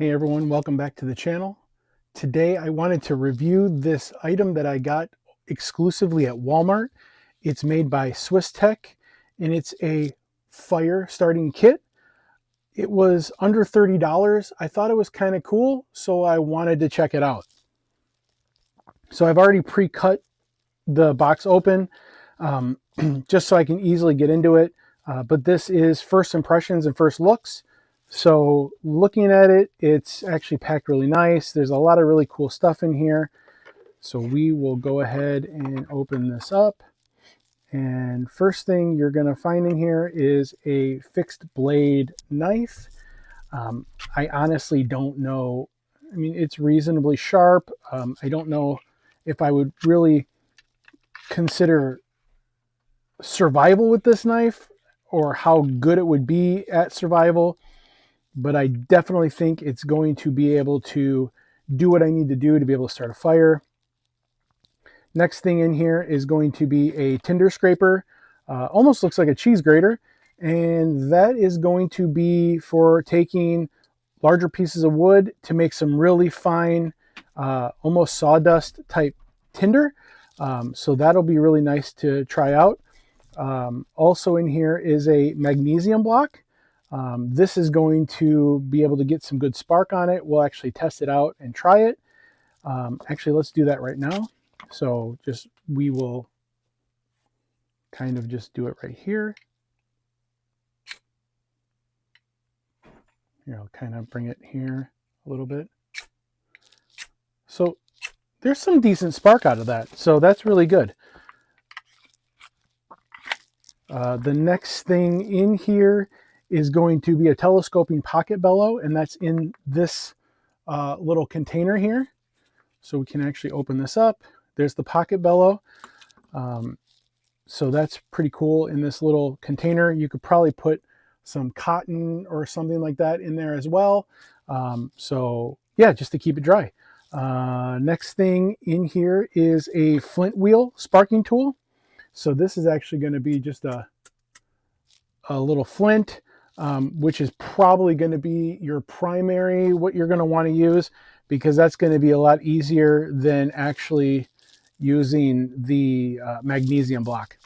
Hey everyone, welcome back to the channel. Today I wanted to review this item that I got exclusively at Walmart. It's made by SwissTech and it's a fire starting kit. It was under $30. I thought it was kind of cool, so I wanted to check it out. So I've already pre-cut the box open just so I can easily get into it. But this is first impressions and first looks. So looking at it, it's actually packed really nice. There's a lot of really cool stuff in here. So we will go ahead and open this up. And first thing you're going to find in here is a fixed blade knife. I honestly don't know. I mean, it's reasonably sharp. I don't know if I would really consider survival with this knife or how good it would be at survival. But I definitely think it's going to be able to do what I need to do to be able to start a fire. Next thing in here is going to be a tinder scraper. Almost looks like a cheese grater. And that is going to be for taking larger pieces of wood to make some really fine, almost sawdust type tinder. So that'll be really nice to try out. Also in here is a magnesium block. This is going to be able to get some good spark on it. We'll actually test it out and try it. Actually, let's do that right now. So we will kind of just do it right here. Here, I'll kind of bring it here a little bit. So there's some decent spark out of that. So that's really good. The next thing in here is going to be a telescoping pocket bellow, and that's in this little container here. So we can actually open this up. There's the pocket bellow. So that's pretty cool in this little container. You could probably put some cotton or something like that in there as well. So yeah, just to keep it dry. Next thing in here is a flint wheel sparking tool. So this is actually going to be just a little flint. Which is probably going to be your primary, what you're going to want to use, because that's going to be a lot easier than actually using the magnesium block.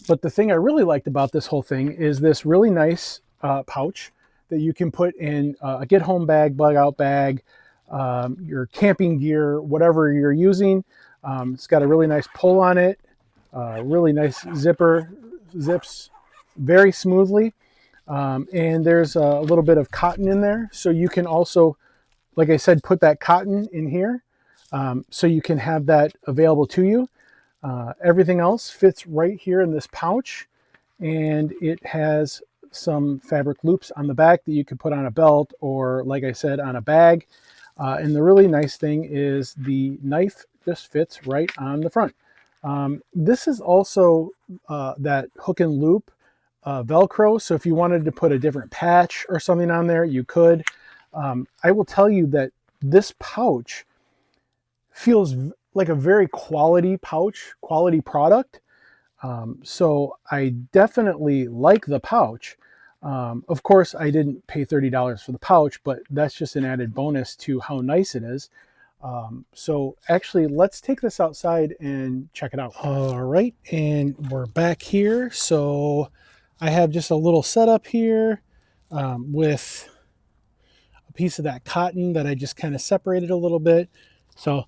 But the thing I really liked about this whole thing is this really nice pouch that you can put in a get home bag, bug out bag, your camping gear, whatever you're using. It's got a really nice pull on it, really nice zipper, zips very smoothly. And there's a little bit of cotton in there. So you can also, like I said, put that cotton in here. So you can have that available to you. Everything else fits right here in this pouch. And it has some fabric loops on the back that you could put on a belt or, like I said, on a bag. And the really nice thing is the knife just fits right on the front. This is also that hook and loop Velcro. So if you wanted to put a different patch or something on there, you could. I will tell you that this pouch feels like a very quality pouch, quality product. So I definitely like the pouch. Of course, I didn't pay $30 for the pouch, but that's just an added bonus to how nice it is. So actually, let's take this outside and check it out. All right, and we're back here. So I have just a little setup here with a piece of that cotton that I just kind of separated a little bit. So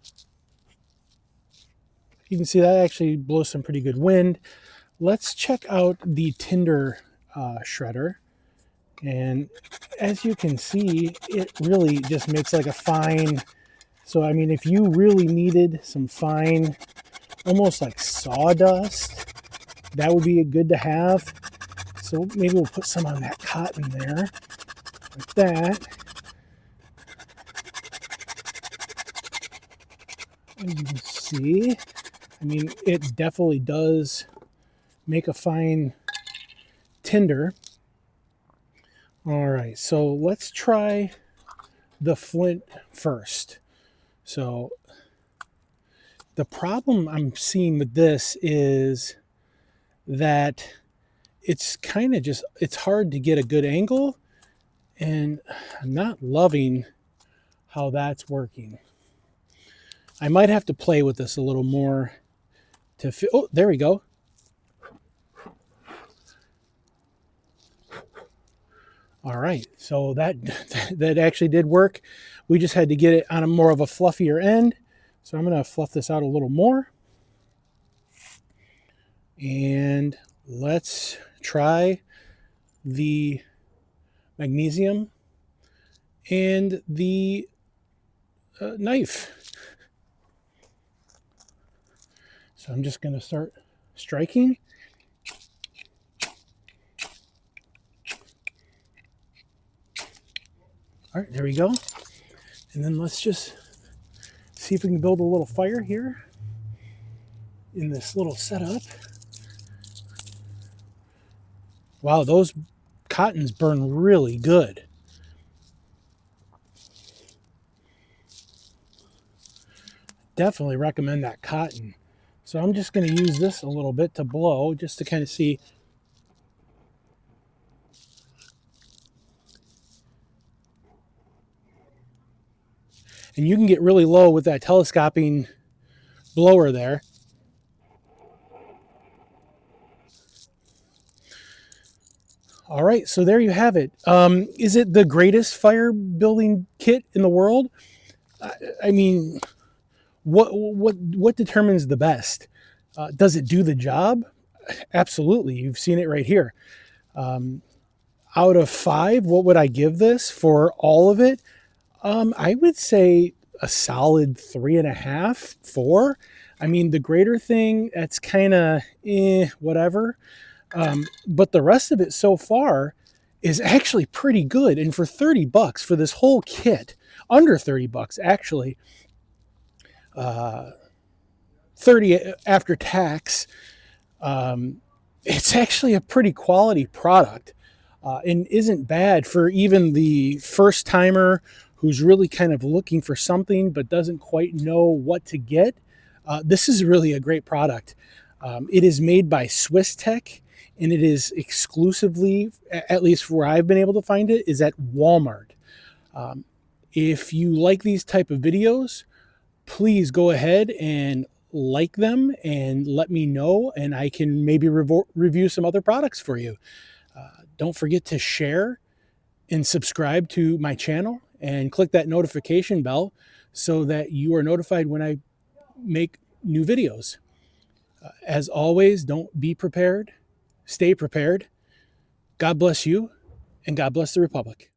you can see that actually blows some pretty good wind. Let's check out the tinder shredder. And as you can see, it really just makes like a fine. So, I mean, if you really needed some fine, almost like sawdust, that would be good to have. So maybe we'll put some on that cotton there, like that. As you can see, I mean, it definitely does make a fine tinder. All right, so let's try the flint first. So the problem I'm seeing with this is that it's kind of just, it's hard to get a good angle And I'm not loving how that's working. I might have to play with this a little more to oh, there we go. All right, so that actually did work. We just had to get it on a more of a fluffier end. So I'm going to fluff this out a little more. And let's try the magnesium and the knife. So I'm just going to start striking. All right, there we go. And then let's just see if we can build a little fire here in this little setup. Wow, those cottons burn really good. Definitely recommend that cotton. So I'm just going to use this a little bit to blow, just to kind of see. And you can get really low with that telescoping blower there. All right, so there you have it. Is it the greatest fire building kit in the world? I mean, what determines the best? Does it do the job? Absolutely. You've seen it right here. Out of 5, what would I give this for all of it? I would say a solid 3.5, 4. I mean, the greater thing, that's kind of whatever. But the rest of it so far is actually pretty good. And for $30 for this whole kit, under $30 actually, 30 after tax, it's actually a pretty quality product, and isn't bad for even the first timer who's really kind of looking for something but doesn't quite know what to get. This is really a great product. It is made by SwissTech, and it is exclusively, at least where I've been able to find it, is at Walmart. If you like these type of videos, please go ahead and like them and let me know, and I can maybe review some other products for you. Don't forget to share and subscribe to my channel and click that notification bell so that you are notified when I make new videos. As always, don't be prepared, stay prepared. God bless you, and God bless the Republic.